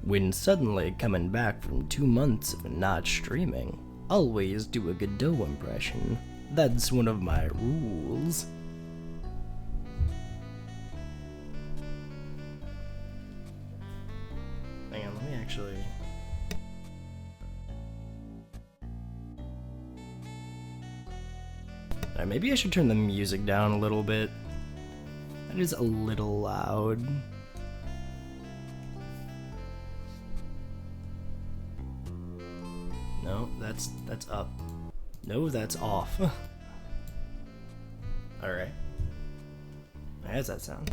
when suddenly coming back from 2 months of not streaming. Always do a Godot impression. That's one of my rules. Hang on, let me actually... Alright, maybe I should turn the music down a little bit. That is a little loud. No, that's up. No, that's off. Alright. How does that sound?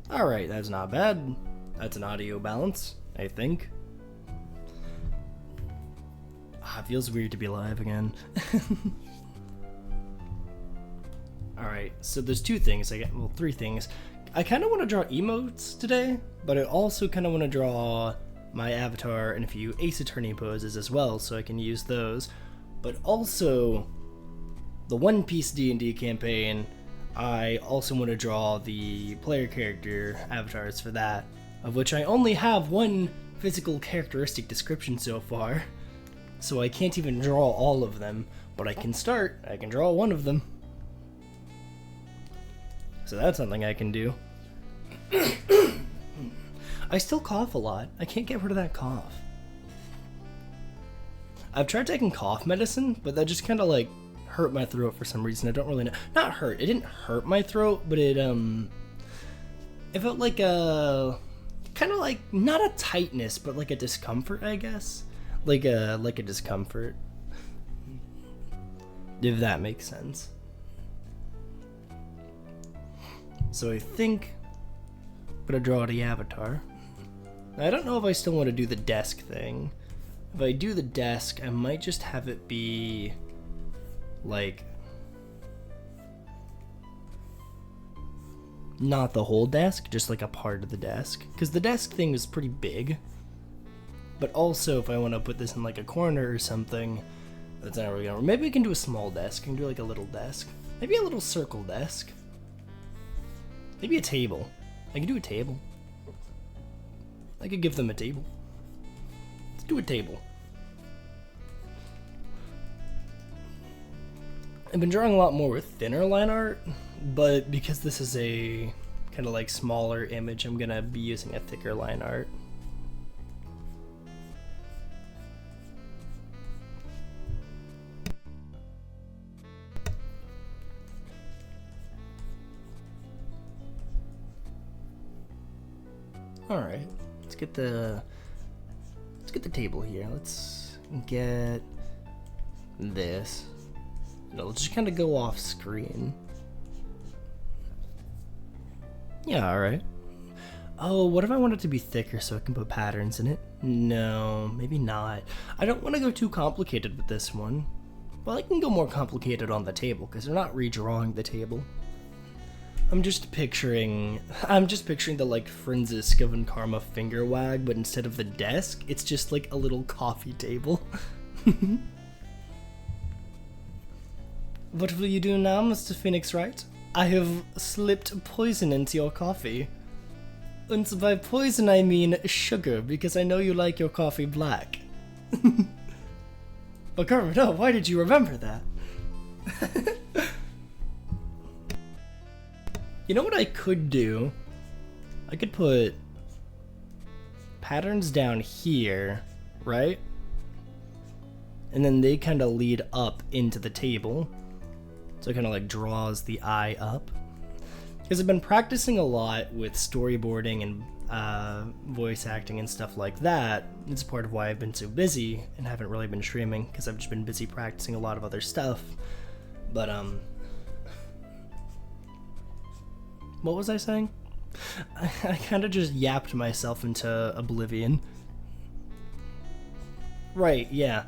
Alright, that's not bad. That's an audio balance, I think. It feels weird to be live again. Alright, so there's three things. I kind of want to draw emotes today, but I also kind of want to draw my avatar and a few Ace Attorney poses as well, so I can use those. But also, the One Piece D&D campaign, I also want to draw the player character avatars for that, of which I only have one physical characteristic description so far. So I can't even draw all of them, but I can draw one of them. So that's something I can do. I still cough a lot. I can't get rid of that cough. I've tried taking cough medicine, but that just kind of like hurt my throat for some reason. I don't really know. Not hurt. It didn't hurt my throat, but it felt like a kind of like not a tightness, but like a discomfort, I guess. Like a discomfort, if that makes sense. So I think I'm gonna draw the avatar. I don't know if I still want to do the desk thing. If I do the desk, I might just have it be like not the whole desk, just like a part of the desk, because the desk thing is pretty big. But also, if I want to put this in like a corner or something, that's not really gonna. Maybe we can do a small desk. I can do like a little desk. Maybe a little circle desk. Maybe a table. I can do a table. I could give them a table. Let's do a table. I've been drawing a lot more with thinner line art, but because this is a kind of like smaller image, I'm gonna be using a thicker line art. Alright, let's get the table here. Let's get this. It'll just kind of go off screen. Yeah, alright. Oh, what if I want it to be thicker so I can put patterns in it? No, maybe not. I don't want to go too complicated with this one. Well, I can go more complicated on the table because they're not redrawing the table. I'm just picturing the like Franziska von Karma finger wag, but instead of the desk, it's just like a little coffee table. What will you do now, Mr. Phoenix Wright? I have slipped poison into your coffee. And by poison I mean sugar, because I know you like your coffee black. But Carver, no, why did you remember that? You know what I could do? I could put patterns down here, right? And then they kind of lead up into the table. So it kind of like draws the eye up. Because I've been practicing a lot with storyboarding and voice acting and stuff like that. It's part of why I've been so busy and haven't really been streaming, because I've just been busy practicing a lot of other stuff. But what was I saying? I kind of just yapped myself into oblivion. Right, yeah.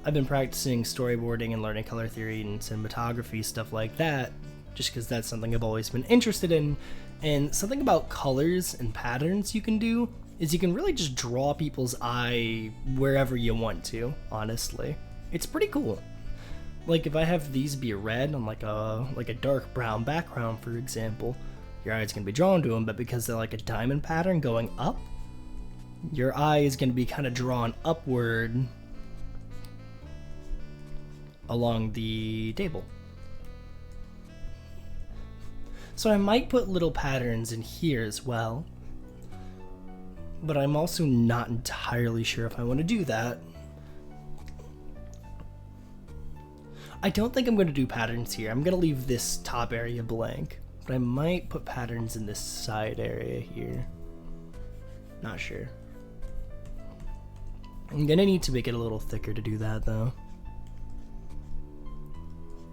I've been practicing storyboarding and learning color theory and cinematography, stuff like that, just because that's something I've always been interested in. And something about colors and patterns you can do is you can really just draw people's eye wherever you want to, honestly. It's pretty cool. Like if I have these be red on like a dark brown background, for example, your eye is gonna be drawn to them. But because they're like a diamond pattern going up, your eye is gonna be kind of drawn upward along the table. So I might put little patterns in here as well, but I'm also not entirely sure if I want to do that. I don't think I'm going to do patterns here. I'm going to leave this top area blank, but I might put patterns in this side area here. Not sure. I'm going to need to make it a little thicker to do that though.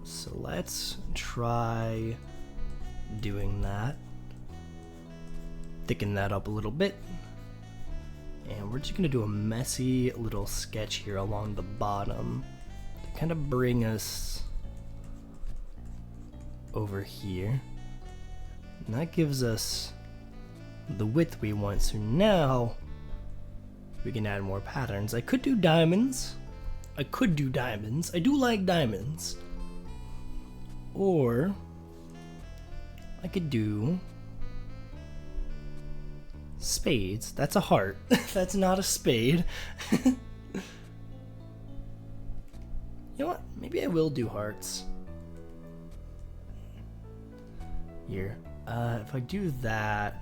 So let's try doing that. Thicken that up a little bit. And we're just going to do a messy little sketch here along the bottom to kind of bring us over here. And that gives us the width we want. So now we can add more patterns. I could do diamonds. I do like diamonds. Or I could do spades. That's a heart. That's not a spade. You know what? Maybe I will do hearts. Here. If I do that,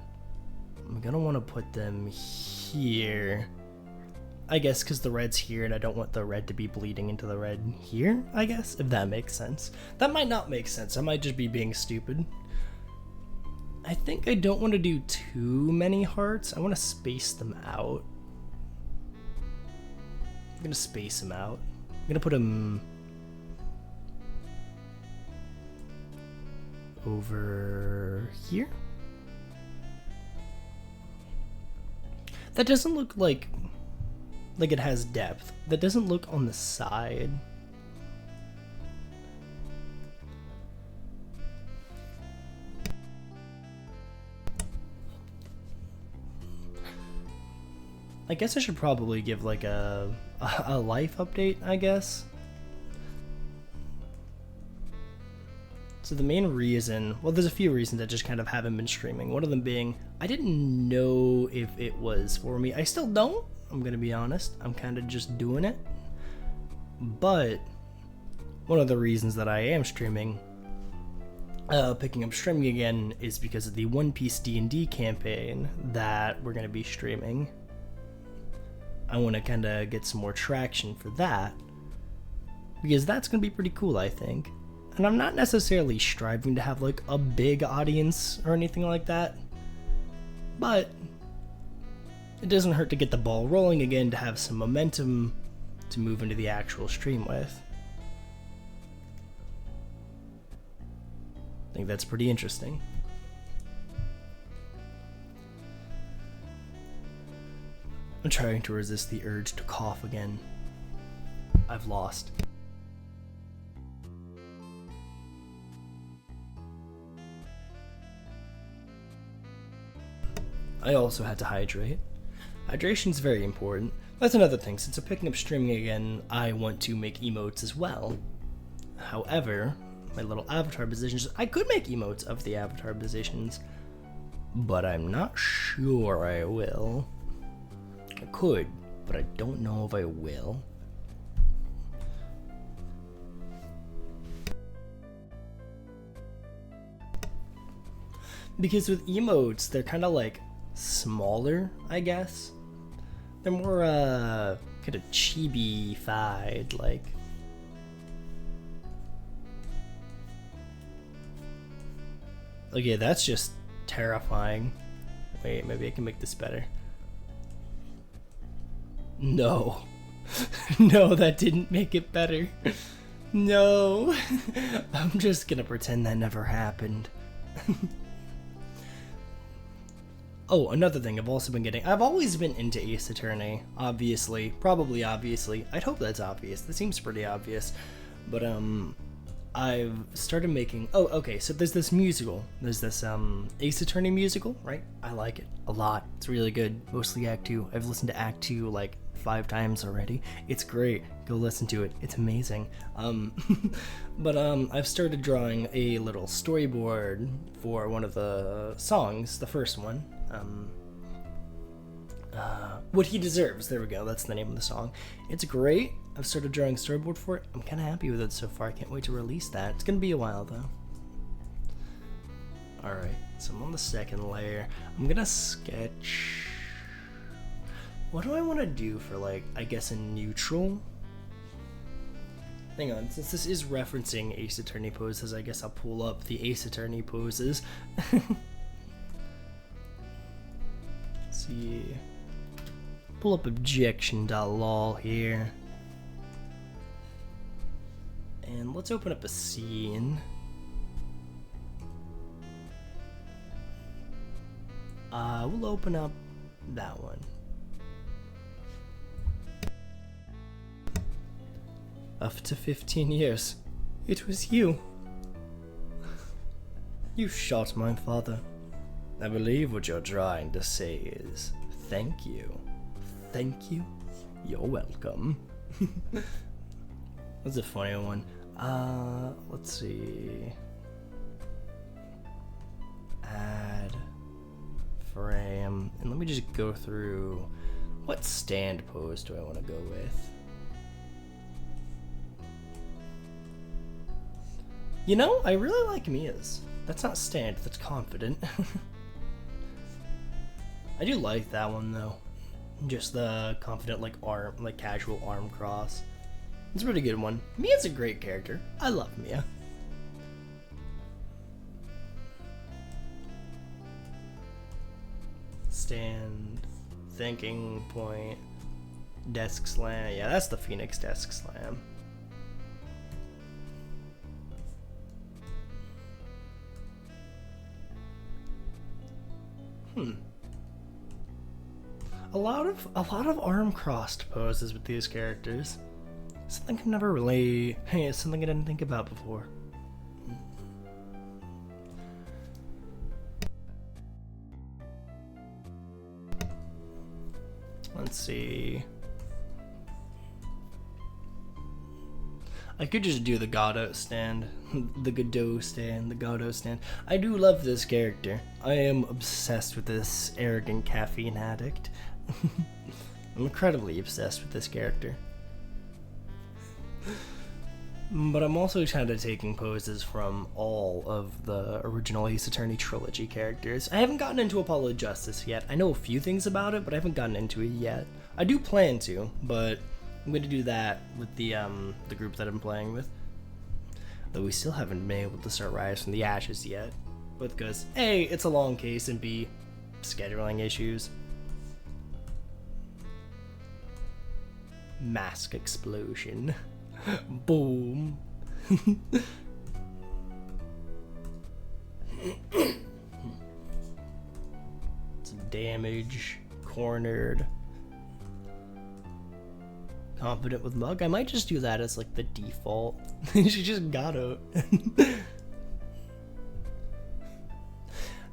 I'm gonna want to put them here. I guess because the red's here and I don't want the red to be bleeding into the red here, I guess, if that makes sense. That might not make sense. I might just be being stupid. I think I don't want to do too many hearts. I want to space them out. I'm going to space them out. I'm going to put them over here. That doesn't look like it has depth. That doesn't look on the side. I guess I should probably give like a life update, I guess. So the main reason, well, there's a few reasons I just kind of haven't been streaming. One of them being, I didn't know if it was for me. I still don't, I'm gonna be honest. I'm kind of just doing it. But one of the reasons that I am streaming, picking up streaming again, is because of the One Piece D&D campaign that we're gonna be streaming. I want to kind of get some more traction for that, because that's going to be pretty cool, I think. And I'm not necessarily striving to have like a big audience or anything like that, but it doesn't hurt to get the ball rolling again, to have some momentum to move into the actual stream with. I think that's pretty interesting. I'm trying to resist the urge to cough again. I've lost. I also had to hydrate. Hydration's very important. That's another thing. Since I'm picking up streaming again, I want to make emotes as well. However, my little avatar positions, I could make emotes of the avatar positions, but I'm not sure I will. I could, but I don't know if I will. Because with emotes, they're kind of like smaller, I guess. They're more kind of chibi-fied, like. Okay, that's just terrifying. Wait, maybe I can make this better. No. No, that didn't make it better. No. I'm just gonna pretend that never happened. Oh, another thing I've also been getting. I've always been into Ace Attorney, obviously. Probably obviously. I'd hope that's obvious. That seems pretty obvious. But, I've started making... Oh, okay, so there's this musical. There's this, Ace Attorney musical, right? I like it a lot. It's really good. Mostly Act 2. I've listened to Act 2, like, 5 times already. It's great. Go listen to it. It's amazing. But I've started drawing a little storyboard for one of the songs, the first one. What He Deserves. There we go. That's the name of the song. It's great. I've started drawing storyboard for it. I'm kind of happy with it so far. I can't wait to release that. It's going to be a while, though. Alright, so I'm on the second layer. I'm going to sketch... What do I want to do for, like, I guess a neutral? Hang on, since this is referencing Ace Attorney poses, I guess I'll pull up the Ace Attorney poses. Let's see... Pull up objection.lol here. And let's open up a scene. We'll open up that one. Up to 15 years. It was you. You shot my father. I believe what you're trying to say is, thank you. Thank you? You're welcome. That's a funny one. Let's see. Add frame. And let me just go through what stand pose do I want to go with? You know, I really like Mia's. That's not stand, that's confident. I do like that one though. Just the confident like arm, like casual arm cross. It's a pretty good one. Mia's a great character. I love Mia. Stand, thinking point, desk slam. Yeah, that's the Phoenix desk slam. A lot of arm crossed poses with these characters. Something I've never really, it's something I didn't think about before. Let's see. I could just do the Godot stand, the Godot stand, the Godot stand. I do love this character. I am obsessed with this arrogant caffeine addict. I'm incredibly obsessed with this character. But I'm also kind of taking poses from all of the original Ace Attorney trilogy characters. I haven't gotten into Apollo Justice yet. I know a few things about it, but I haven't gotten into it yet. I do plan to, but I'm going to do that with the group that I'm playing with. Though we still haven't been able to start Rise from the Ashes yet. But because A, it's a long case, and B, scheduling issues. Mask explosion. Boom. Some damage. Cornered. Confident with Mug. I might just do that as like the default. She just got out.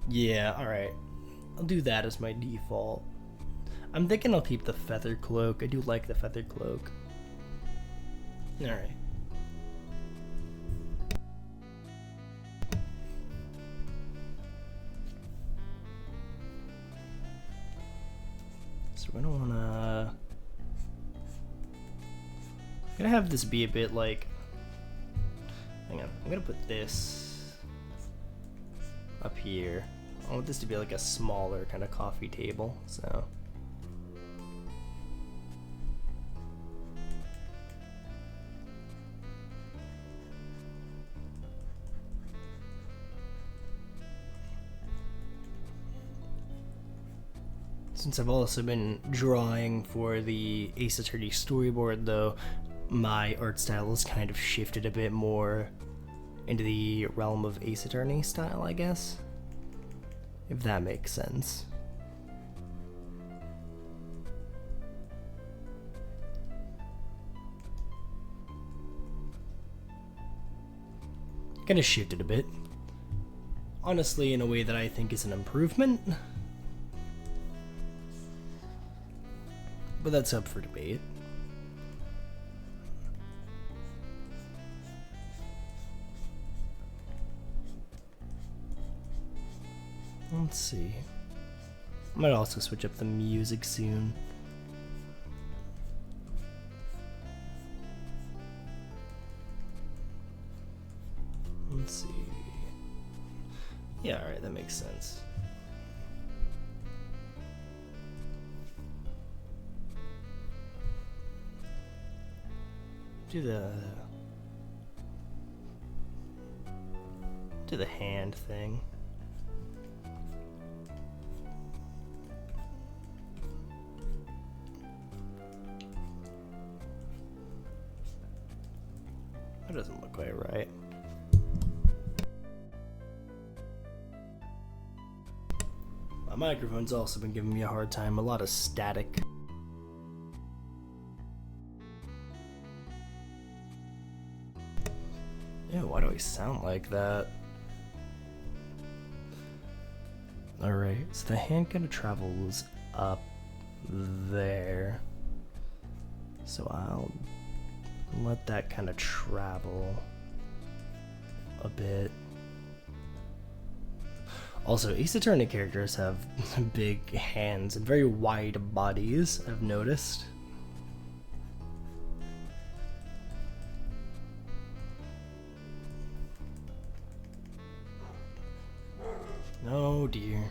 Yeah, alright. I'll do that as my default. I'm thinking I'll keep the feather cloak. I do like the feather cloak. Alright. So we don't wanna... I'm gonna have this be a bit like... Hang on, I'm gonna put this up here. I want this to be like a smaller kind of coffee table, so... Since I've also been drawing for the Ace Attorney storyboard, though, my art style has kind of shifted a bit more into the realm of Ace Attorney style, I guess. If that makes sense. Kind of shifted a bit. Honestly, in a way that I think is an improvement. But that's up for debate. Let's see. Might also switch up the music soon. Let's see. Yeah, alright, that makes sense. Do the hand thing. That doesn't look quite right. My microphone's also been giving me a hard time. A lot of static. Ew, why do I sound like that? Alright, so the hand kind of travels up there. So I'll let that kind of travel a bit. Also, Ace Attorney characters have big hands and very wide bodies, I've noticed. Oh dear.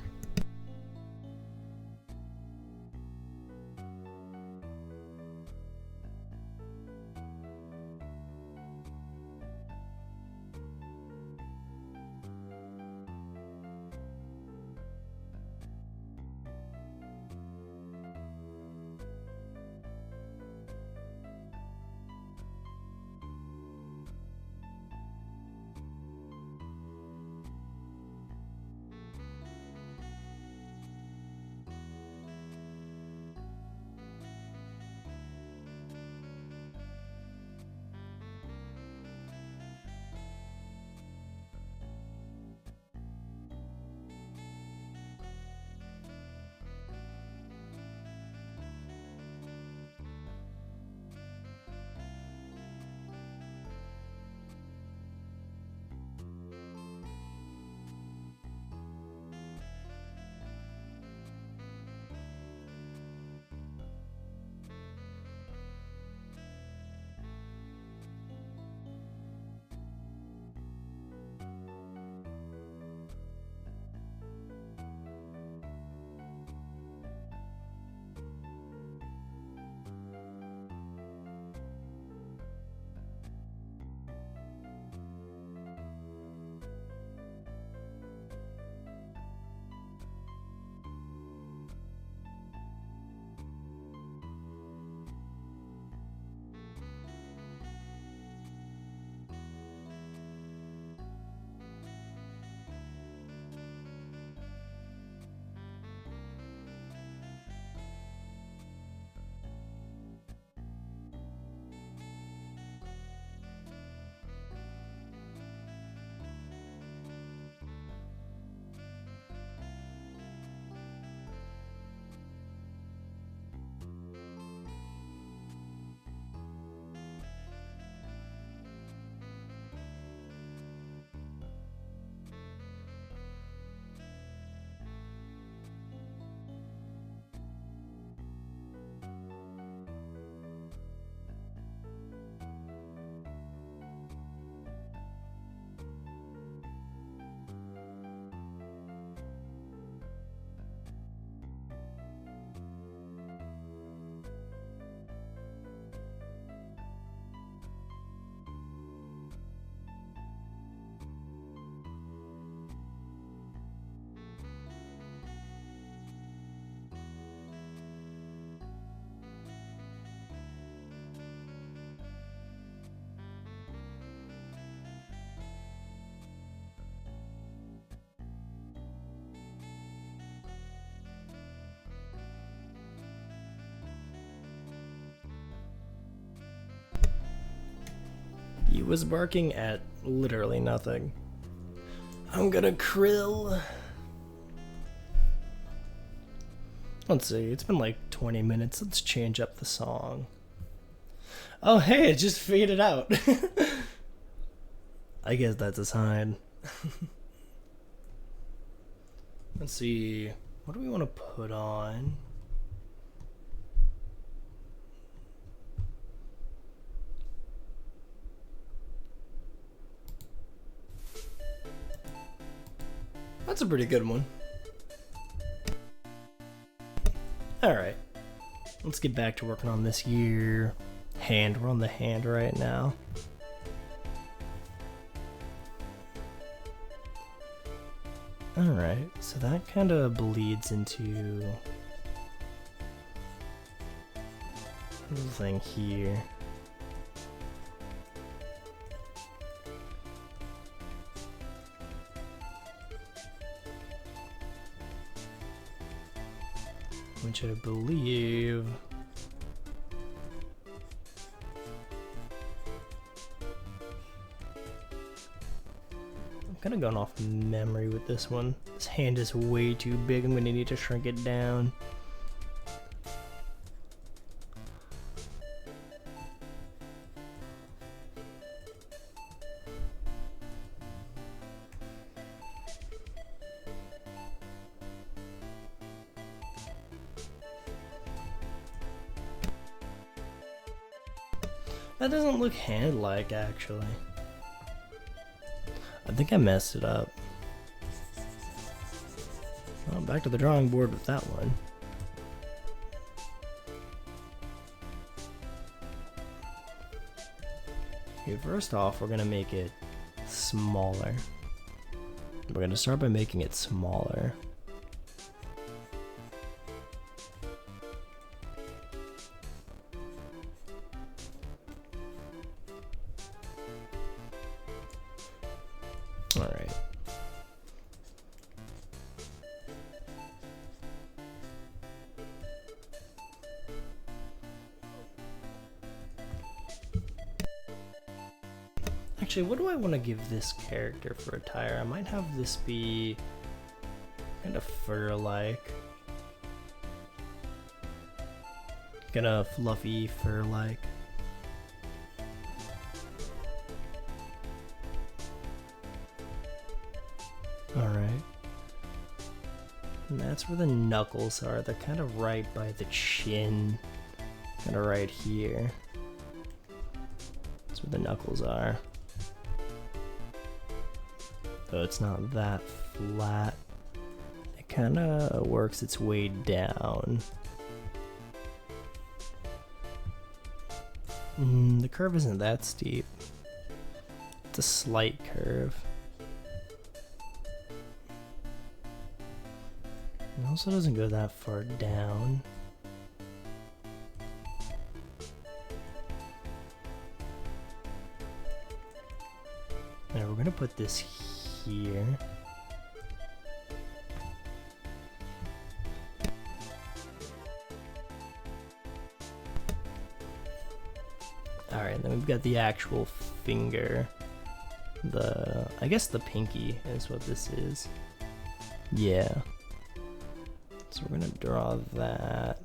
He was barking at literally nothing. I'm gonna krill. Let's see, it's been like 20 minutes. Let's change up the song. Oh hey, it just faded out. I guess that's a sign. Let's see, what do we want to put on? That's a pretty good one. Alright, let's get back to working on this here hand. We're on the hand right now. Alright, so that kind of bleeds into the thing here. Which I believe I'm kind of going off memory with this one. This hand is way too big. I'm gonna need to shrink it down. That doesn't look hand-like, actually. I think I messed it up. Well, back to the drawing board with that one. Okay, first off, we're gonna make it smaller. We're gonna start by making it smaller. All right. Actually, what do I want to give this character for attire? I might have this be kind of fur-like. Kind of fluffy fur-like. Alright. And that's where the knuckles are. They're kind of right by the chin. Kind of right here. That's where the knuckles are. Though it's not that flat. It kind of works its way down. The curve isn't that steep. It's a slight curve. It also doesn't go that far down. Now we're gonna put this here. Alright, then we've got the actual finger. I guess the pinky is what this is. Yeah. So we're gonna draw that.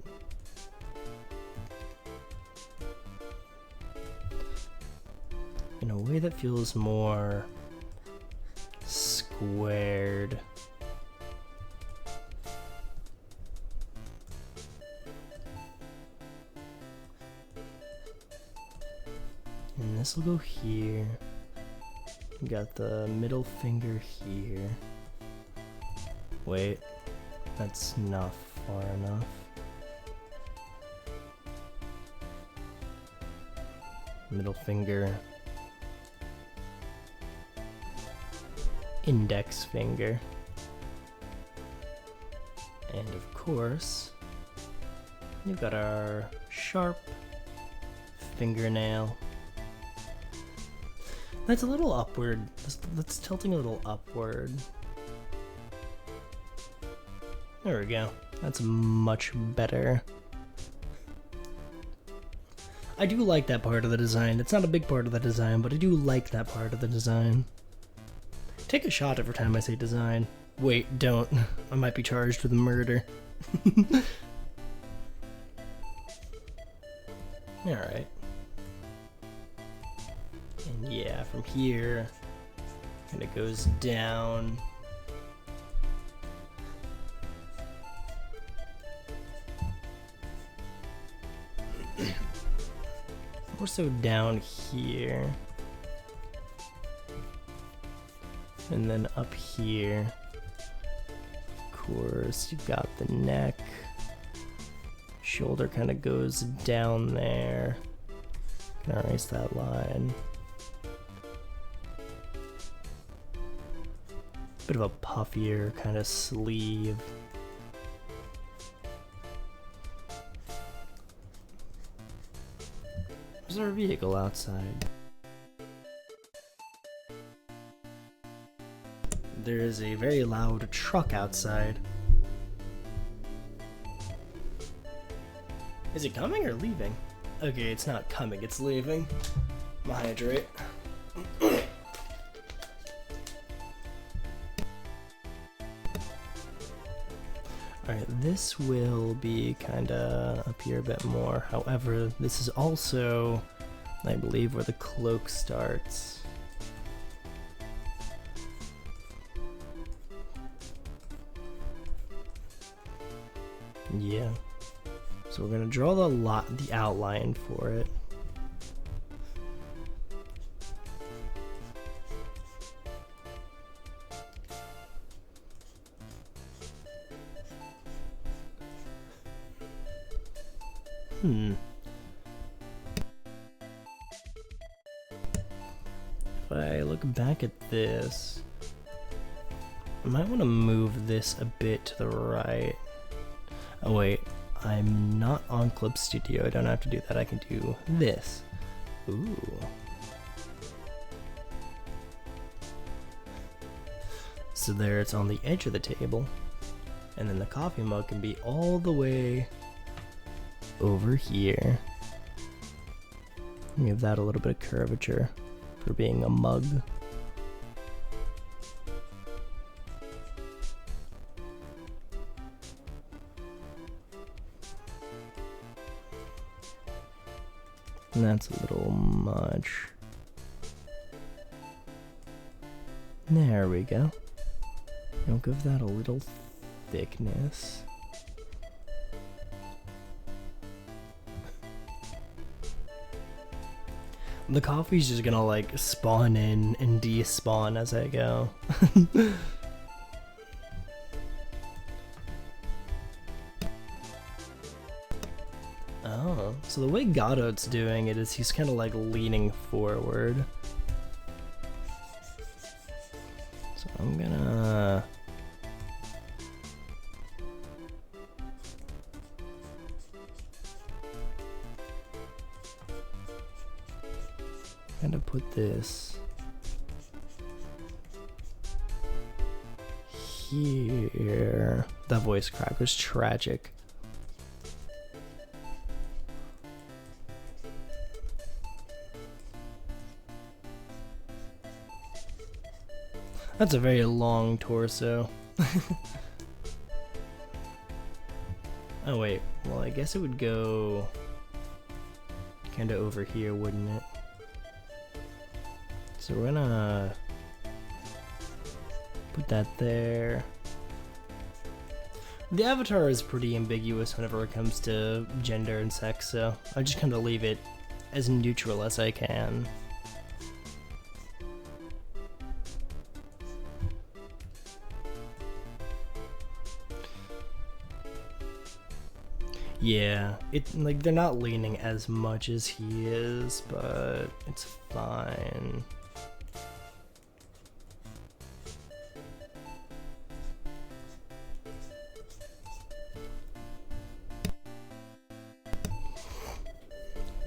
In a way that feels more squared. And this will go here. We got the middle finger here. Wait. That's not far enough. Middle finger. Index finger. And of course, you've got our sharp fingernail. That's a little upward. That's tilting a little upward. There we go. That's much better. I do like that part of the design. It's not a big part of the design, but I do like that part of the design. Take a shot every time I say design. Wait, don't. I might be charged with murder. Alright. And yeah, from here, kind of goes down. more so down here. And then up here. Of course, you've got the neck. Shoulder kind of goes down there. Can erase that line. Bit of a puffier kind of sleeve. There's our vehicle outside. There is a very loud truck outside. Is it coming or leaving? Okay, it's not coming, it's leaving. I'm gonna hydrate. Alright, this will be kinda up here a bit more. However, this is also, I believe, where the cloak starts. Yeah. So we're gonna draw the outline for it. If I look back at this, I might want to move this a bit to the right. Oh wait, I'm not on Clip Studio, I don't have to do that, I can do this. Ooh. So there it's on the edge of the table, and then the coffee mug can be all the way over here. Give that a little bit of curvature for being a mug. And that's a little much. There we go. I'll give that a little thickness. The coffee's just gonna like spawn in and despawn as I go. Oh, so the way Godot's doing it is he's kind of like leaning forward. So I'm gonna... kind of put this here. That voice crack was tragic. That's a very long torso. Oh wait, well I guess it would go kinda over here, wouldn't it? So we're gonna put that there. The avatar is pretty ambiguous whenever it comes to gender and sex, so I just kinda leave it as neutral as I can. Yeah, like they're not leaning as much as he is, but it's fine.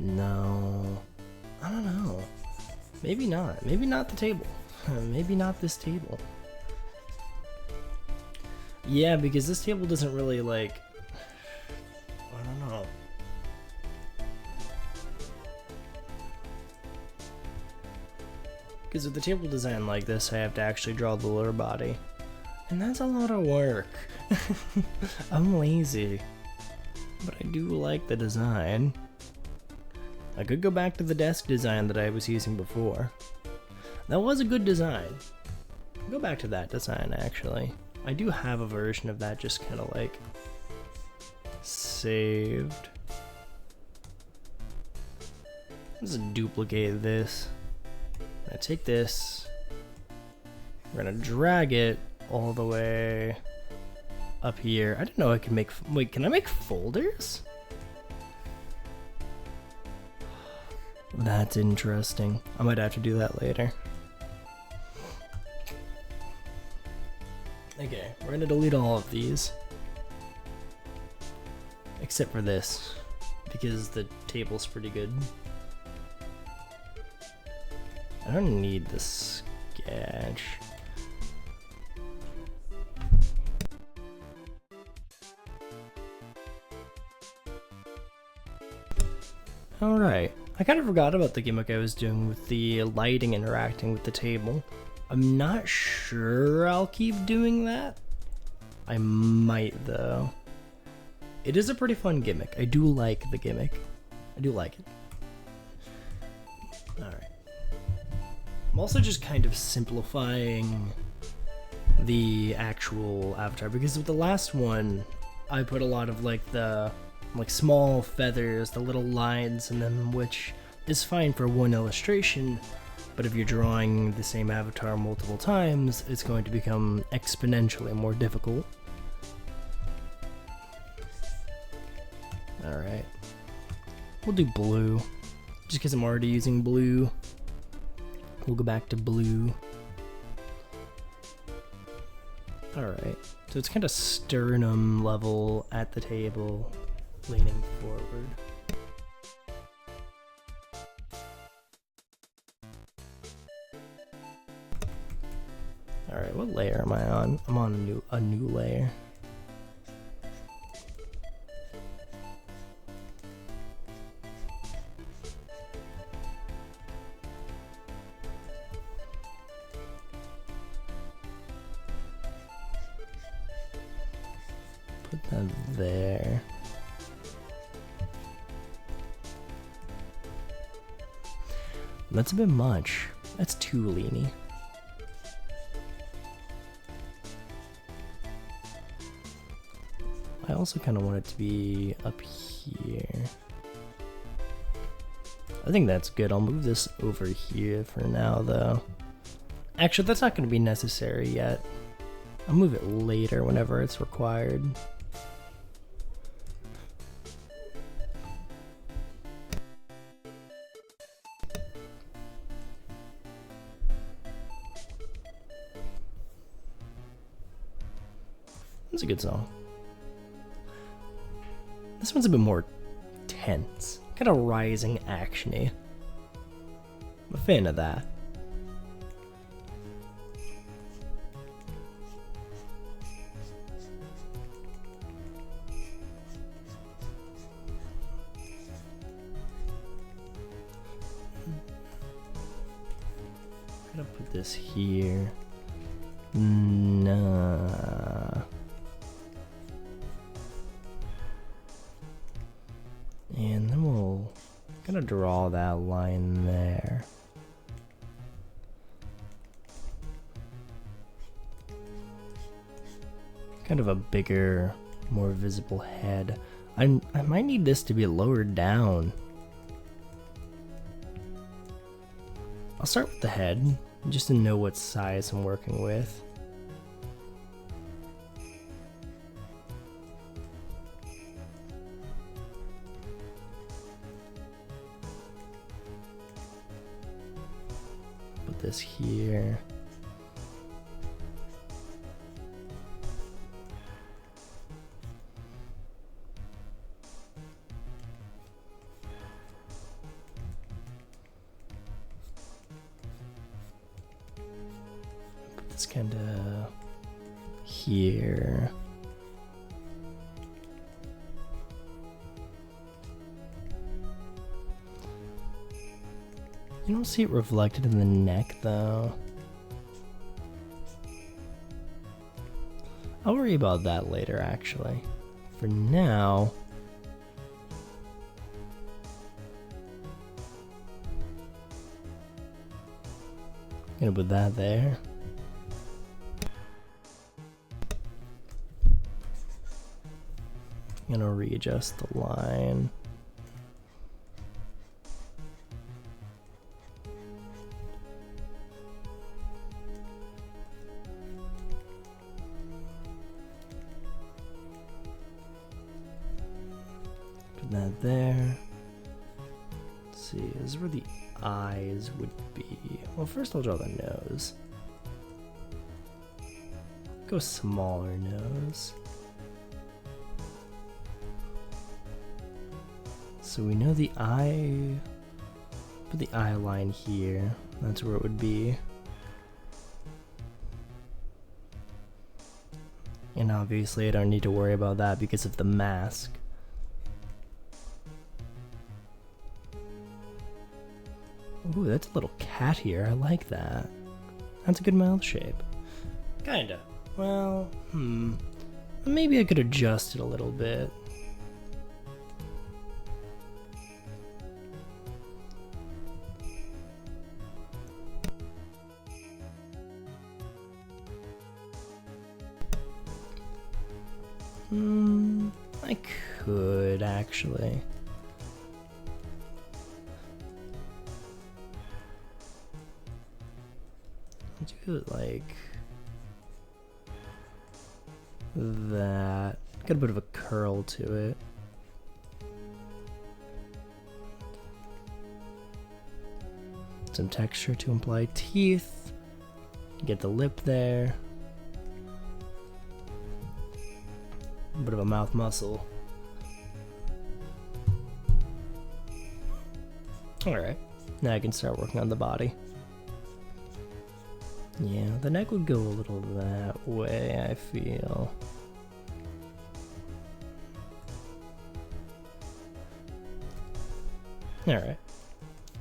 No, I don't know. Maybe not. Maybe not the table. Maybe not this table. Yeah, because this table doesn't really like... I don't know. Because with the table design like this, I have to actually draw the lower body. And that's a lot of work. I'm lazy. But I do like the design. I could go back to the desk design that I was using before. That was a good design. Go back to that design, actually. I do have a version of that just kind of like saved. Let's duplicate this. I'm gonna take this. We're gonna drag it all the way up here. I didn't know I could make. Wait, can I make folders? That's interesting. I might have to do that later. Okay, we're gonna delete all of these. Except for this, because the table's pretty good. I don't need the sketch. Alright, I kind of forgot about the gimmick I was doing with the lighting interacting with the table. I'm not sure I'll keep doing that. I might though. It is a pretty fun gimmick. I do like the gimmick. I do like it. Alright. I'm also just kind of simplifying the actual avatar because with the last one, I put a lot of like the small feathers, the little lines in them, which is fine for one illustration, but if you're drawing the same avatar multiple times, it's going to become exponentially more difficult. Alright. We'll do blue. Just because I'm already using blue. We'll go back to blue. Alright. So it's kind of sternum level at the table, leaning forward. Alright, what layer am I on? I'm on a new layer. Put that there. That's a bit much. That's too leany. I also kind of want it to be up here. I think that's good. I'll move this over here for now, though. Actually, that's not going to be necessary yet. I'll move it later whenever it's required. It's a good song. This one's a bit more tense, kind of rising actiony. I'm a fan of that. I'm gonna put this here. Nah. And then we'll kind of draw that line there. Kind of a bigger, more visible head. I might need this to be lowered down. I'll start with the head, just to know what size I'm working with. Put this here. Put this kind of here. You don't see it reflected in the neck, though. I'll worry about that later, actually. For now... gonna put that there. I'm gonna readjust the line. that there. Let's see, this is where the eyes would be. Well, first I'll draw the nose. Go smaller nose. So we know the eye, put the eye line here. That's where it would be. And obviously I don't need to worry about that because of the mask. Ooh, that's a little cat here. I like that. That's a good mouth shape. Kinda. Well, maybe I could adjust it a little bit. I could actually. Do it like that. Got a bit of a curl to it. Some texture to imply teeth. Get the lip there. A bit of a mouth muscle. Alright, now I can start working on the body. Yeah, the neck would go a little that way, I feel. Alright.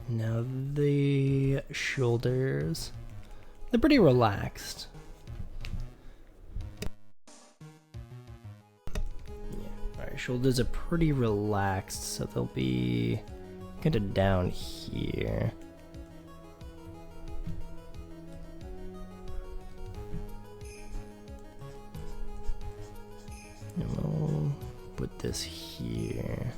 Now the shoulders. They're pretty relaxed. Yeah, alright, shoulders are pretty relaxed, so they'll be kind of down here. And we'll put this here.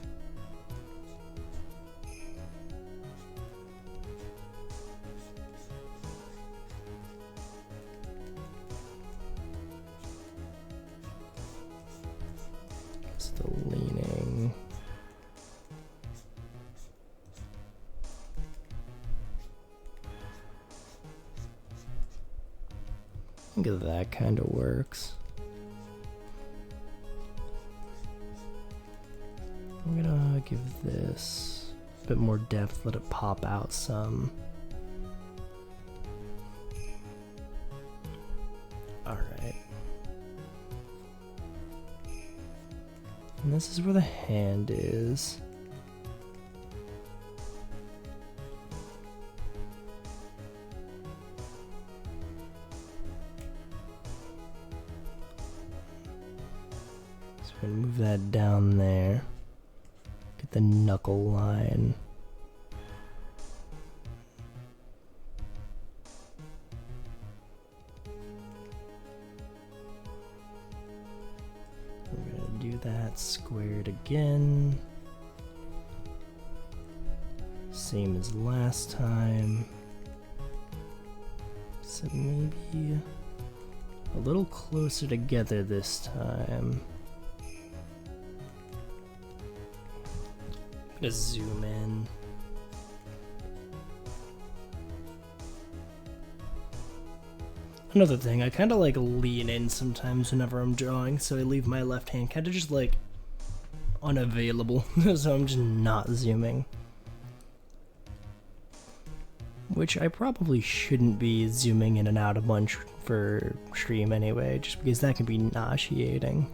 Still leaning. I think that kind of works. I'm gonna give this a bit more depth, let it pop out some. Alright. And this is where the hand is. So we're gonna move that down there. Get the knuckle line. We're gonna do that squared again. Same as last time. So maybe a little closer together this time. I'm gonna zoom in. Another thing, I kind of like lean in sometimes whenever I'm drawing, so I leave my left hand kind of just like unavailable, so I'm just not zooming. Which I probably shouldn't be zooming in and out a bunch for stream anyway, just because that can be nauseating.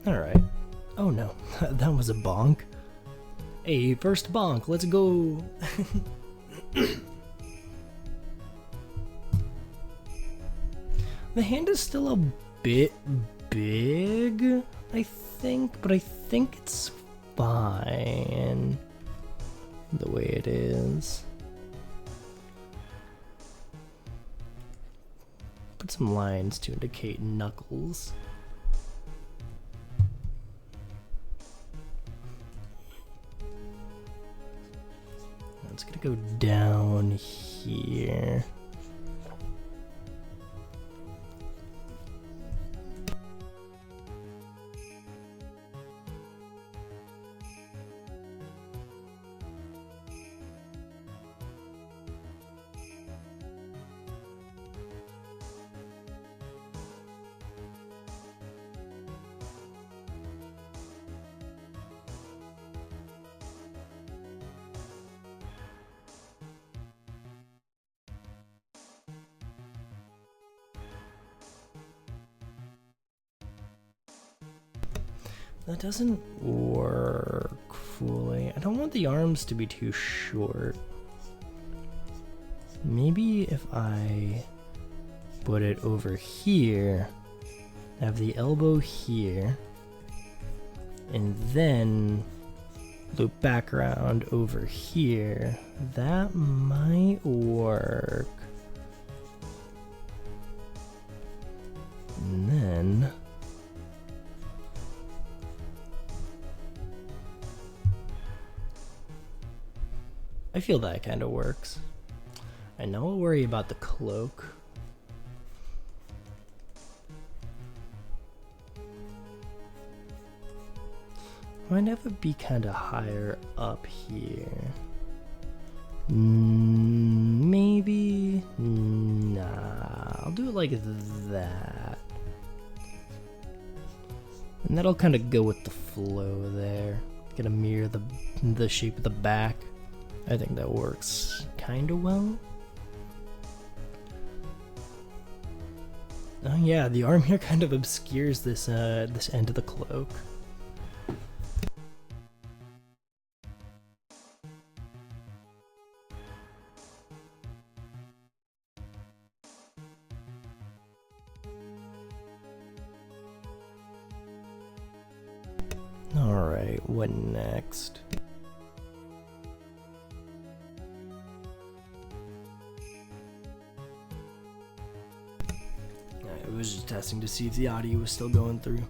Alright. Oh no, that was a bonk. Hey, first bonk, let's go. The hand is still a bit big, I think, but I think it's fine the way it is. Put some lines to indicate knuckles. It's gonna go down here. That doesn't work fully. I don't want the arms to be too short. Maybe if I put it over here, have the elbow here, and then loop back around over here, that might work. And then I feel that kind of works. And now I'll worry about the cloak. Might have it be kind of higher up here. Maybe. Nah, I'll do it like that. And that'll kind of go with the flow there. Gonna mirror the shape of the back. I think that works kind of well. Oh yeah, the arm here kind of obscures this this end of the cloak. Alright, what next? I was just testing to see if the audio was still going through.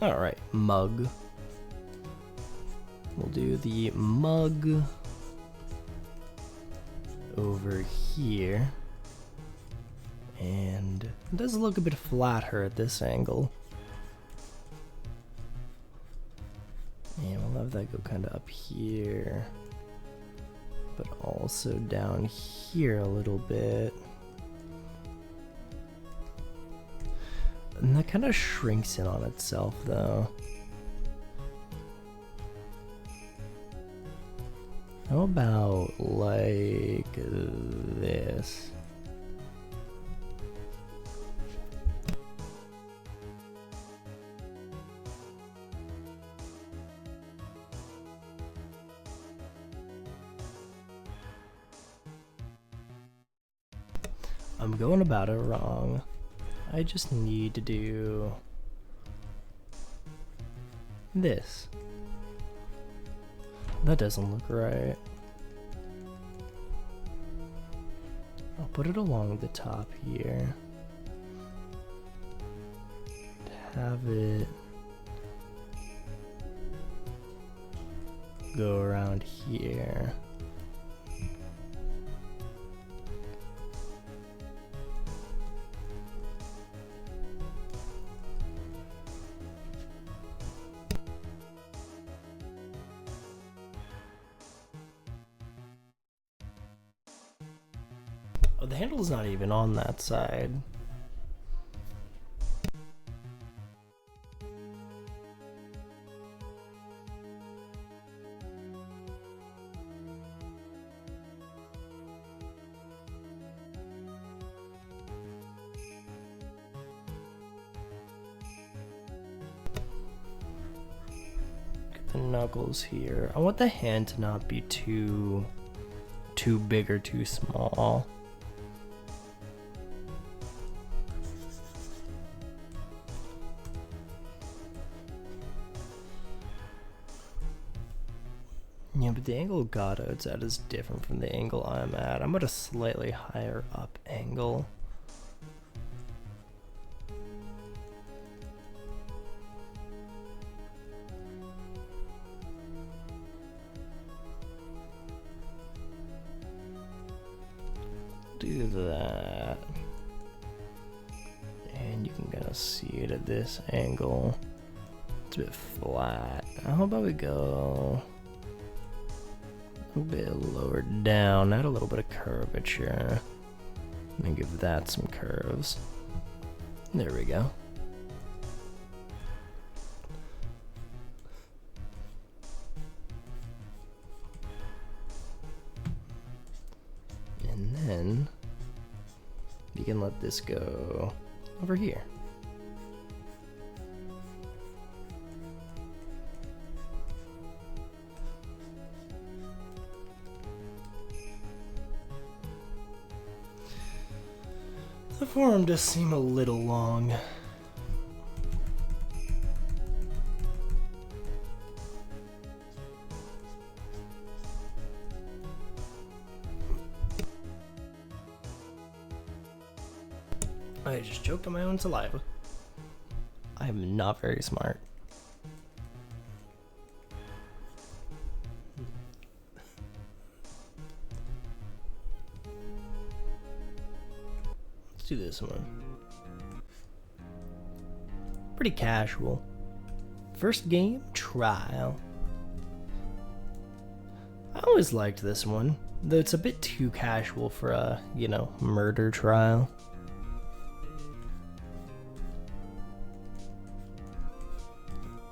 Alright, mug. We'll do the mug over here. And it does look a bit flatter at this angle. And we'll have that go kind of up here. But also down here a little bit. And that kind of shrinks in on itself though. How about like this? I'm going about it wrong. I just need to do this. That doesn't look right. I'll put it along the top here. Have it go around here. Oh, the handle's not even on that side. Get the knuckles here. I want the hand to not be too big or too small. Yeah, but the angle Godot's at is different from the angle I'm at. I'm at a slightly higher up angle. Do that. And you can kind of see it at this angle. It's a bit flat. How about we go a bit lower down, add a little bit of curvature, and give that some curves. There we go. And then the can let this go over here. The forum does seem a little long. I just choked on my own saliva. I am not very smart. Let's do this one. Pretty casual. First game, trial. I always liked this one, though it's a bit too casual for a, murder trial.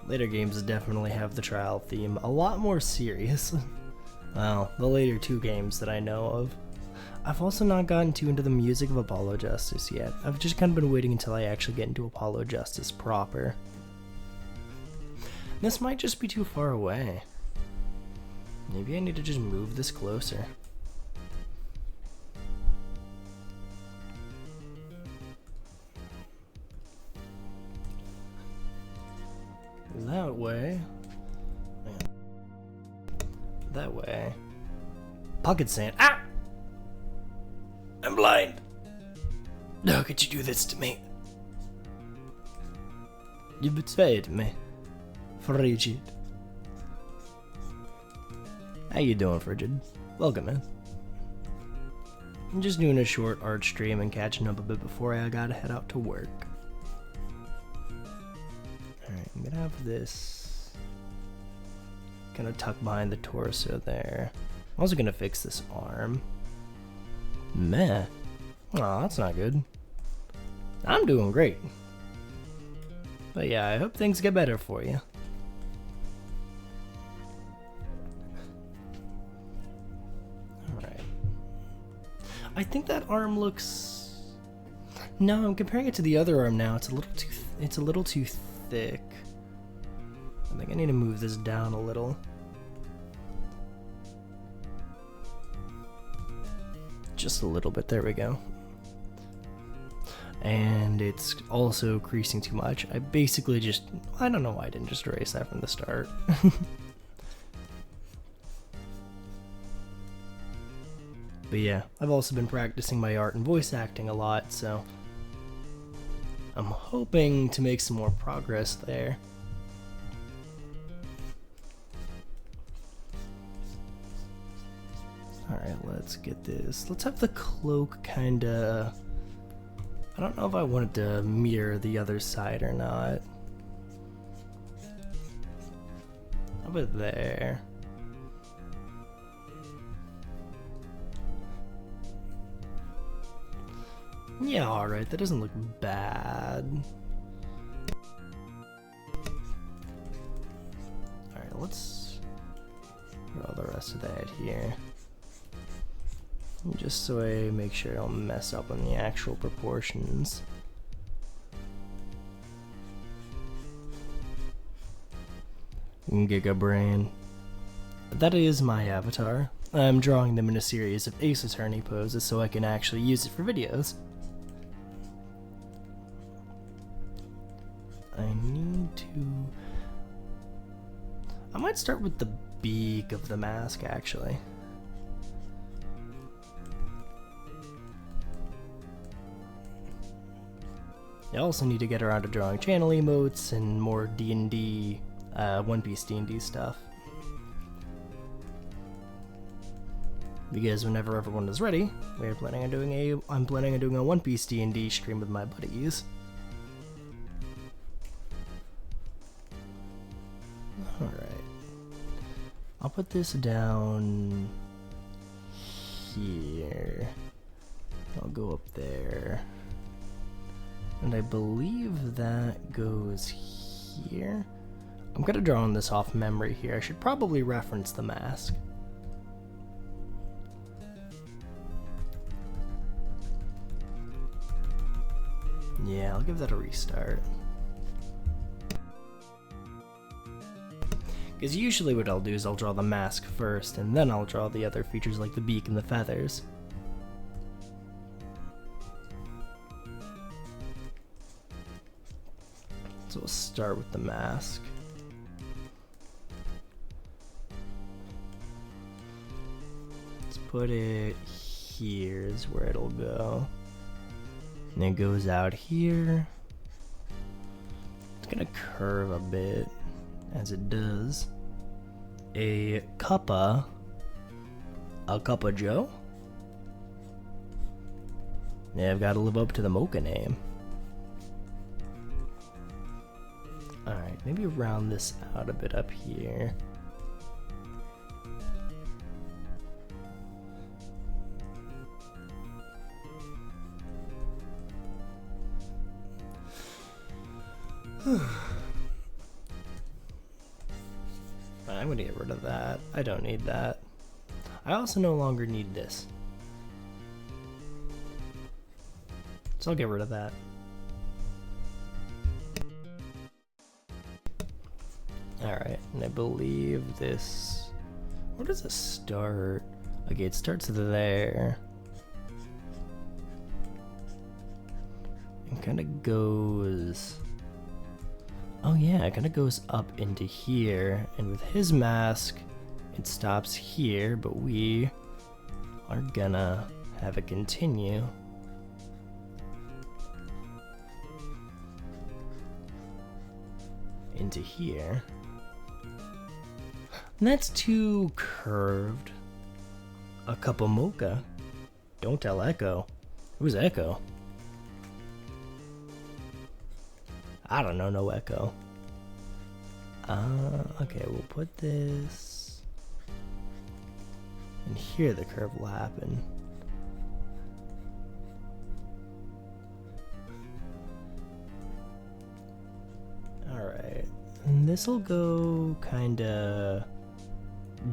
Later games definitely have the trial theme a lot more serious. Well, the later two games that I know of. I've also not gotten too into the music of Apollo Justice yet. I've just kind of been waiting until I actually get into Apollo Justice proper. This might just be too far away. Maybe I need to just move this closer. That way. That way. Pocket sand. Ah! I'm blind. How could you do this to me? You betrayed me, Frigid. How you doing, Frigid? Welcome in. I'm just doing a short art stream and catching up a bit before I gotta head out to work. Alright, I'm gonna have this kind of tucked behind the torso there. I'm also gonna fix this arm. Meh. Aw, that's not good. I'm doing great. But yeah, I hope things get better for you. Alright. I think that arm looks... No, I'm comparing it to the other arm now. It's a little too thick. I think I need to move this down a little. Just a little bit, there we go. And it's also creasing too much. I basically just, I don't know why I didn't just erase that from the start. But yeah, I've also been practicing my art and voice acting a lot, so I'm hoping to make some more progress there. Alright, let's get this. Let's have the cloak kinda... I don't know if I wanted to mirror the other side or not. How about there? Yeah, alright, that doesn't look bad. Alright, let's put all the rest of that here. Just so I make sure I don't mess up on the actual proportions. Giga Brain. That is my avatar. I'm drawing them in a series of Ace Attorney poses so I can actually use it for videos. I need to... I might start with the beak of the mask, actually. I also need to get around to drawing channel emotes and more D&D, One Piece D&D stuff. Because whenever everyone is ready, I'm planning on doing a One Piece D&D stream with my buddies. Alright. I'll put this down here. I'll go up there. And I believe that goes here. I'm gonna draw on this off memory here. I should probably reference the mask. Yeah, I'll give that a restart. Because usually what I'll do is I'll draw the mask first, and then I'll draw the other features like the beak and the feathers. So we'll start with the mask. Let's put it here is where it'll go. And it goes out here. It's gonna curve a bit as it does. A cuppa Joe? Yeah, I've gotta live up to the Mocha name. Alright, maybe round this out a bit up here. I'm gonna get rid of that. I don't need that. I also no longer need this. So I'll get rid of that. Alright, and I believe this... Where does it start? Okay, it starts there. And kind of goes... Oh yeah, it kind of goes up into here, and with his mask, it stops here, but we are gonna have it continue. Into here. And that's too curved. A cup of mocha. Don't tell Echo. Who's Echo? I don't know, no Echo. Okay, we'll put this... And here the curve will happen. Alright. And this'll go kinda...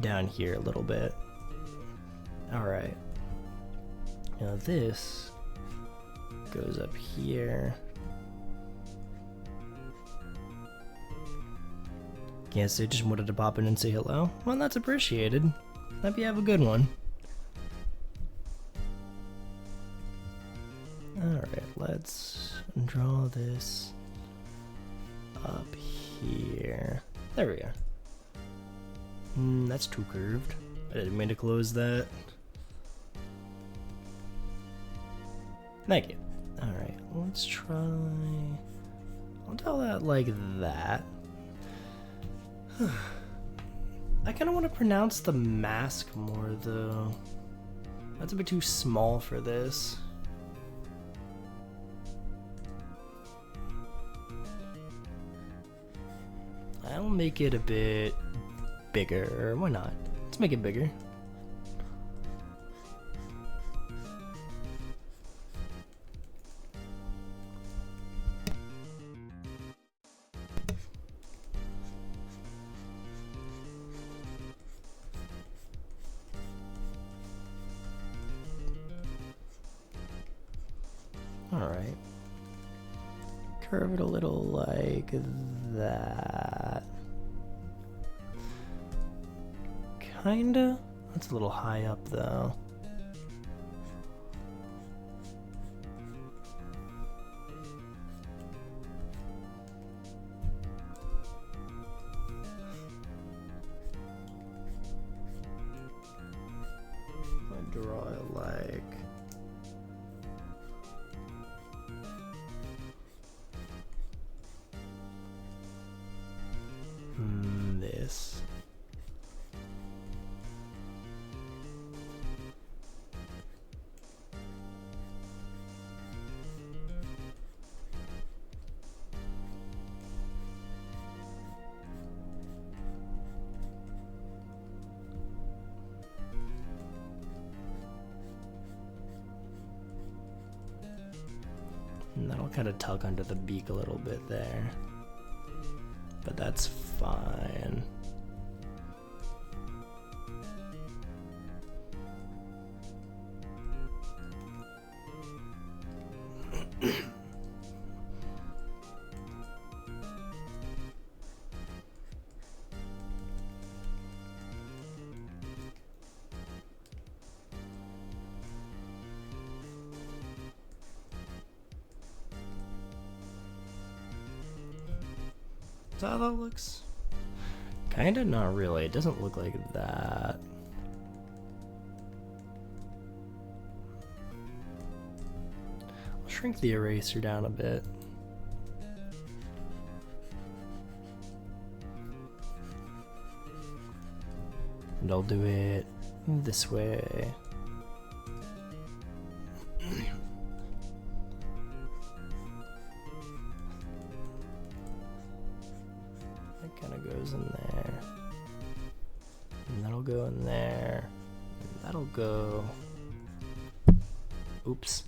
down here a little bit. Alright. Now this goes up here. Yes, I just wanted to pop in and say hello. Well, that's appreciated. Hope you have a good one. Alright, let's draw this up here. There we are. That's too curved. I didn't mean to close that. Thank you. Alright, let's try... I'll draw that like that. I kind of want to pronounce the mask more, though. That's a bit too small for this. I'll make it a bit bigger. Why not? Let's make it bigger. Alright. Curve it a little like that. Kinda? That's a little high up though. I draw it like... this. And that'll kind of tug under the beak a little bit there. But that's fine. that how that looks? Kinda, not really. It doesn't look like that. I'll shrink the eraser down a bit. And I'll do it this way. That kind of goes in there. And that'll go in there. And that'll go... Oops.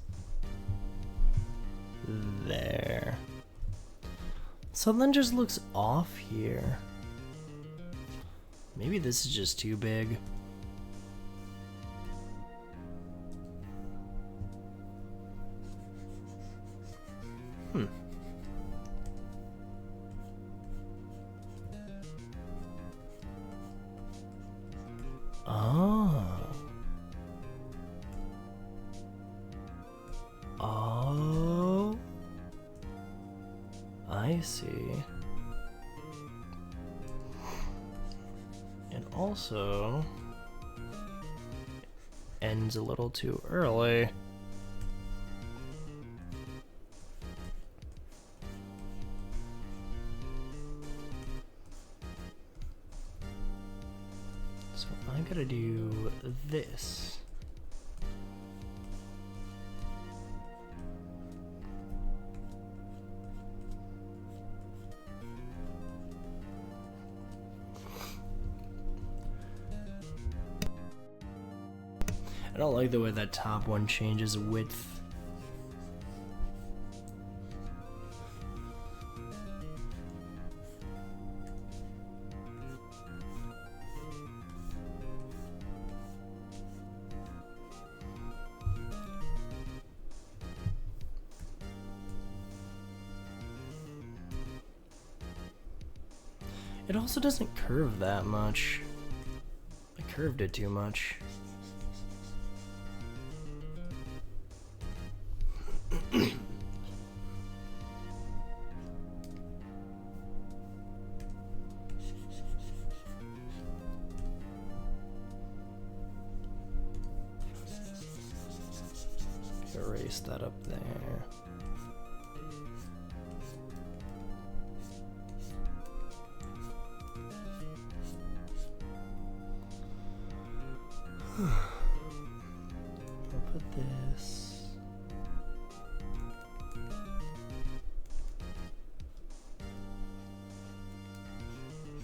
There. So then just looks off here. Maybe this is just too big. Oh. Oh. I see. And also ends a little too early. So I gotta do this. I don't like the way that top one changes width. It also doesn't curve that much. I curved it too much. Erase that up there. I'll put this.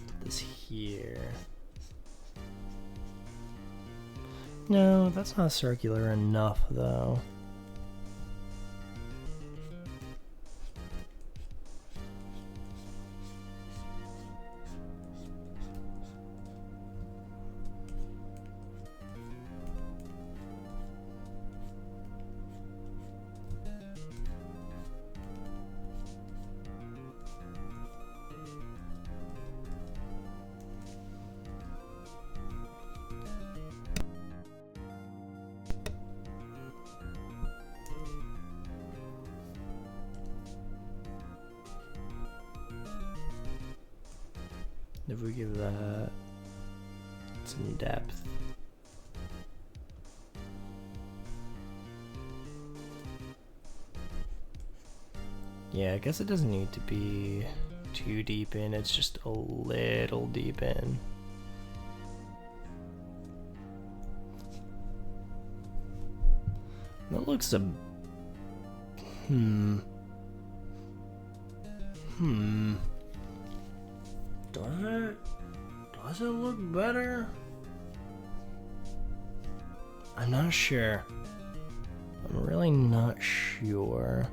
Put this here. No, that's not circular enough though. If we give that some depth. Yeah, I guess it doesn't need to be too deep in, it's just a little deep in. That looks a... Does it look better? I'm not sure. I'm really not sure.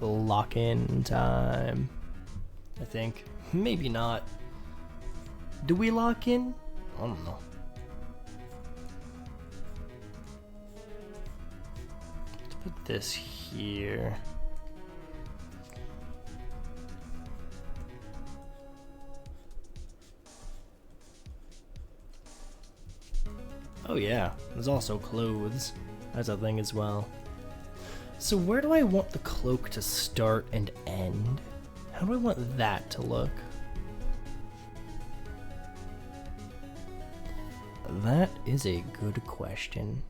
lock-in time, I think. Maybe not. Do we lock in? I don't know. Let's put this here. Oh yeah, there's also clothes. That's a thing as well. So where do I want the cloak to start and end? How do I want that to look? That is a good question.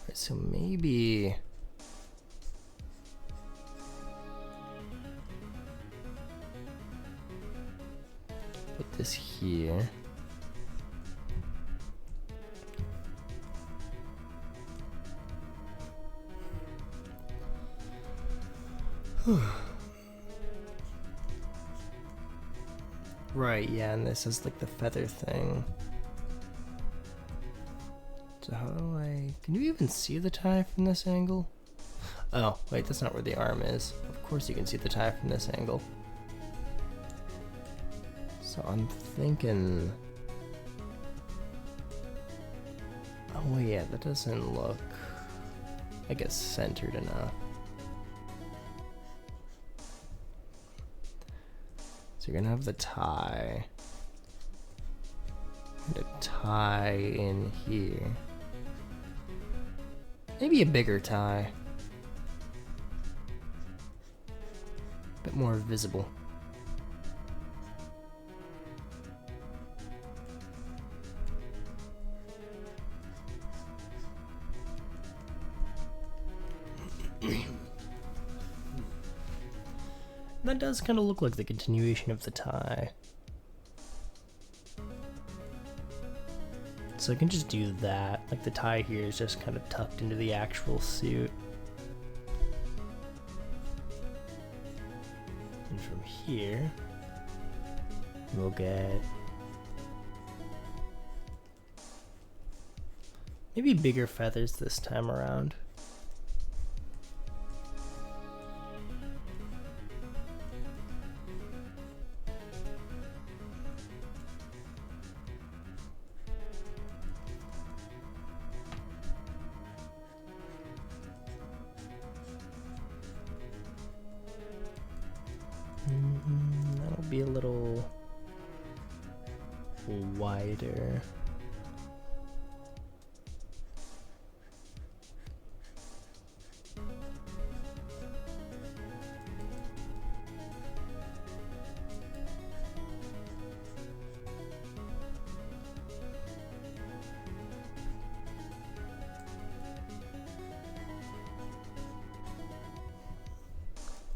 Alright, so maybe... put this here. Right, yeah, and this is like the feather thing. So how do I... can you even see the tie from this angle? Oh, wait, that's not where the arm is. Of course you can see the tie from this angle. So I'm thinking... oh yeah, that doesn't look, I guess, centered enough. So you're gonna have the tie. And a tie in here. Maybe a bigger tie. A bit more visible. That does kind of look like the continuation of the tie. So I can just do that. Like the tie here is just kind of tucked into the actual suit. And from here, we'll get maybe bigger feathers this time around. That'll be a little wider.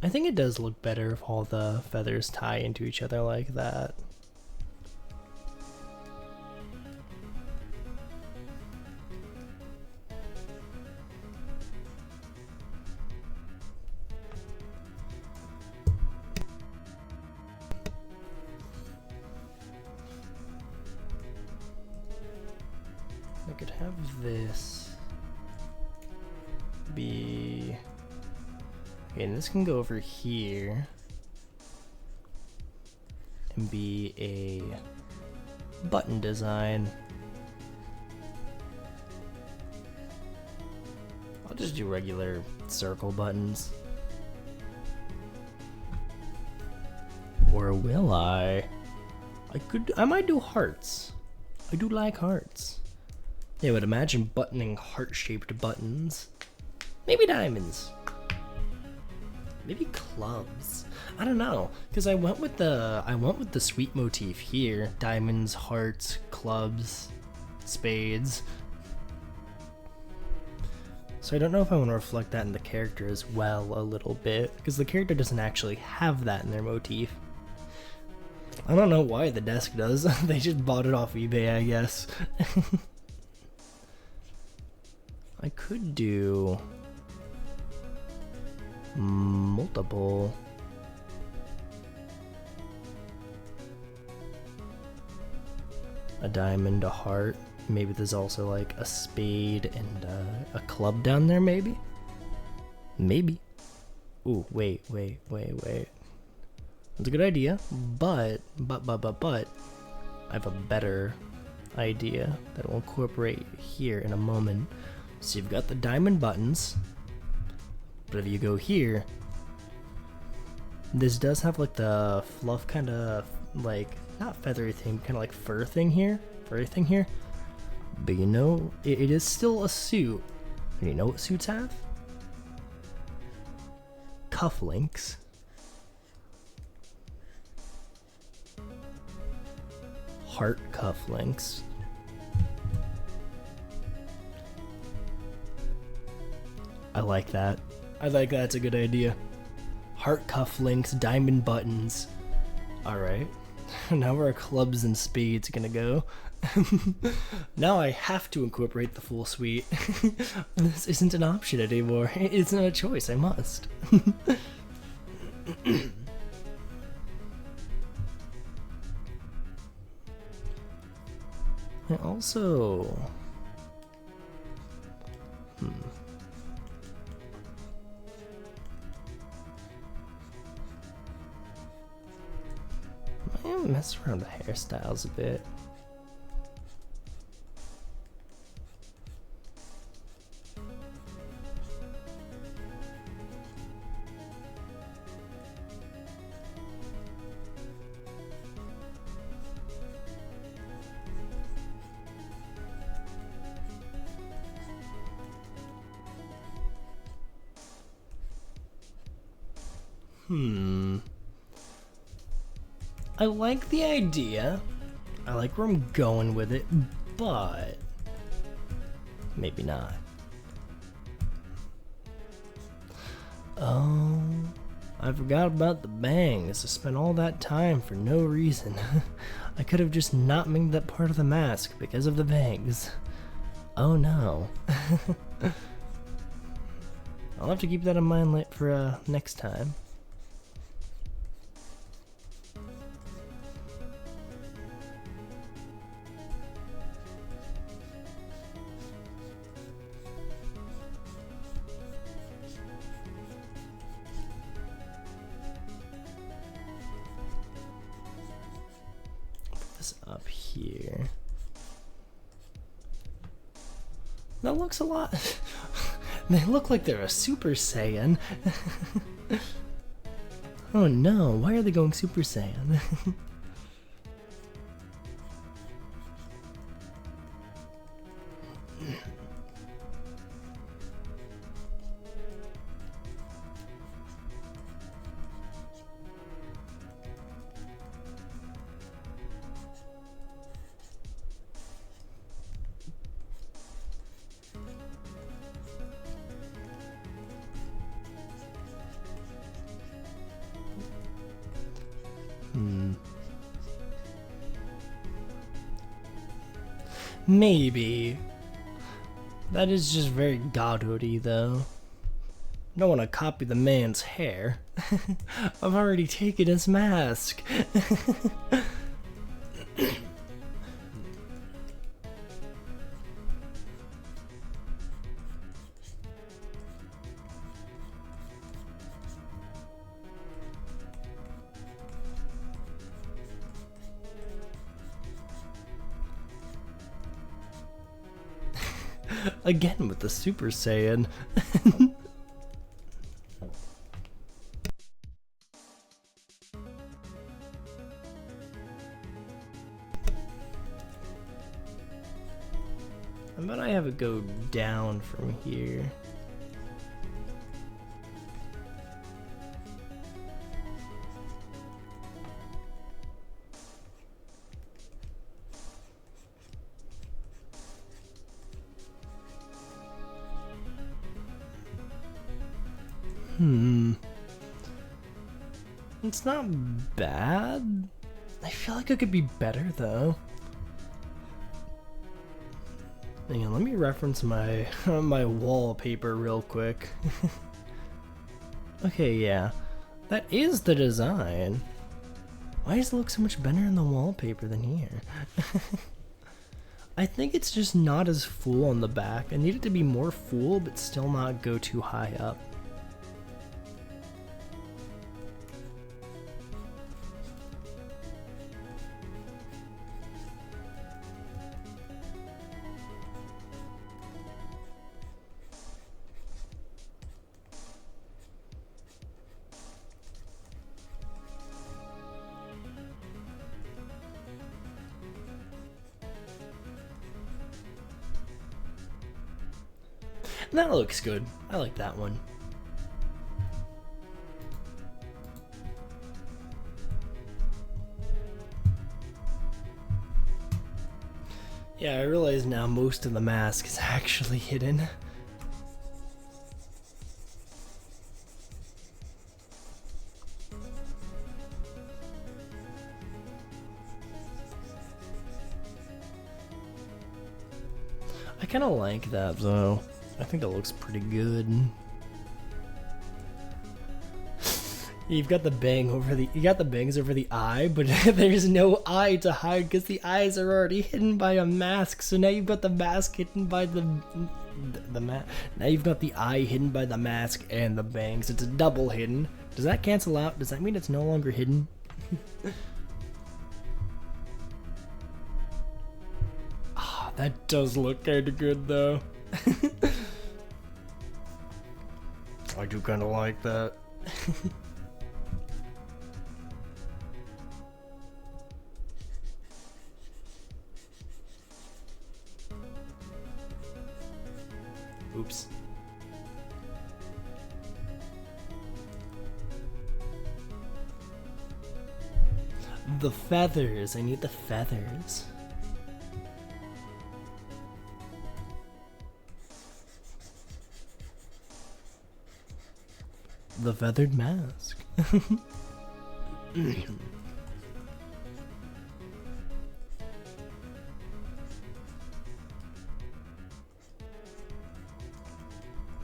I think it does look better if all the feathers tie into each other like that. I could have this be... okay, and this can go over here and be a button design. I'll just do regular circle buttons. Or will I? I might do hearts. I do like hearts. Yeah, but imagine buttoning heart-shaped buttons. Maybe diamonds. Maybe clubs. I don't know, because I went with the sweet motif here. Diamonds, hearts, clubs, spades. So I don't know if I want to reflect that in the character as well a little bit, because the character doesn't actually have that in their motif. I don't know why the desk does. They just bought it off eBay, I guess. I could do multiple. A diamond, a heart. Maybe there's also like a spade and a club down there, maybe? Maybe. Ooh, wait. That's a good idea, but, I have a better idea that will incorporate here in a moment. So you've got the diamond buttons, but if you go here, this does have like the fluff kind of like, not feathery thing, kind of like furry thing here. But you know, it is still a suit. And you know what suits have? Cufflinks. Heart cufflinks. I like that. It's a good idea. Heart cufflinks, diamond buttons. Alright. Now where are clubs and spades gonna go? Now I have to incorporate the full suite. This isn't an option anymore. It's not a choice, I must. And also... I am messing around with the hairstyles a bit. I like the idea. I like where I'm going with it, but maybe not. Oh, I forgot about the bangs. I spent all that time for no reason. I could have just not made that part of the mask because of the bangs. Oh no. I'll have to keep that in mind for next time. Up here. That looks a lot. They look like they're a Super Saiyan. Oh no, why are they going Super Saiyan? Maybe. That is just very Godhood-y, though. I don't want to copy the man's hair. I've already taken his mask. Again with the Super Saiyan. I bet I have it go down from here. It's not bad. I feel like it could be better though. Hang on, let me reference my my wallpaper real quick. Okay, yeah. That is the design. Why does it look so much better in the wallpaper than here? I think it's just not as full on the back. I need it to be more full, but still not go too high up. That looks good. I like that one. Yeah, I realize now most of the mask is actually hidden. I kind of like that though. I think that looks pretty good. You've got the bang over the, you got the bangs over the eye, but there's no eye to hide because the eyes are already hidden by a mask. So now you've got the mask hidden by the now you've got the eye hidden by the mask and the bangs. It's a double hidden. Does that cancel out? Does that mean it's no longer hidden? Ah, that does look kind of good though. I do kind of like that. Oops. The feathers. I need the feathers. The feathered mask.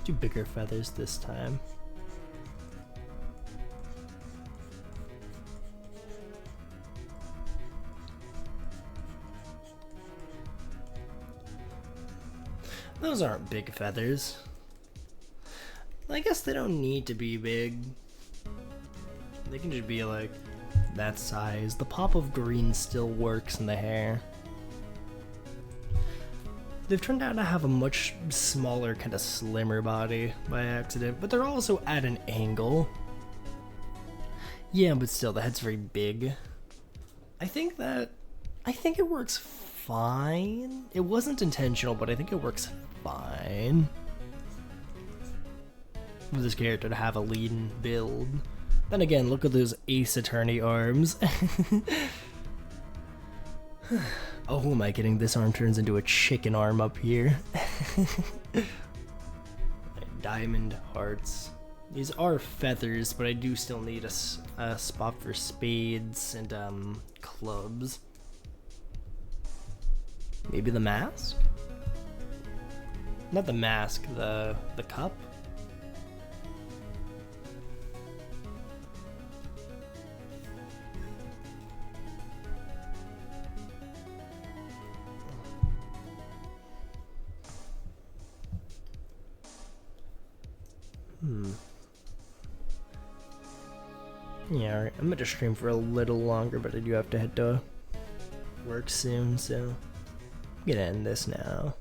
Do bigger feathers this time. Those aren't big feathers. I guess they don't need to be big. They can just be like that size. The pop of green still works in the hair. They've turned out to have a much smaller, kind of slimmer body by accident, but they're also at an angle. Yeah, but still, the head's very big. I think it works fine. It wasn't intentional, but I think it works fine for this character to have a lean build. Then again, look at those Ace Attorney arms. Oh, who am I kidding? This arm turns into a chicken arm up here. Diamond hearts. These are feathers, but I do still need a spot for spades and clubs. Maybe the mask? Not the mask, the cup? Yeah, alright. I'm gonna stream for a little longer, but I do have to head to work soon, so I'm gonna end this now.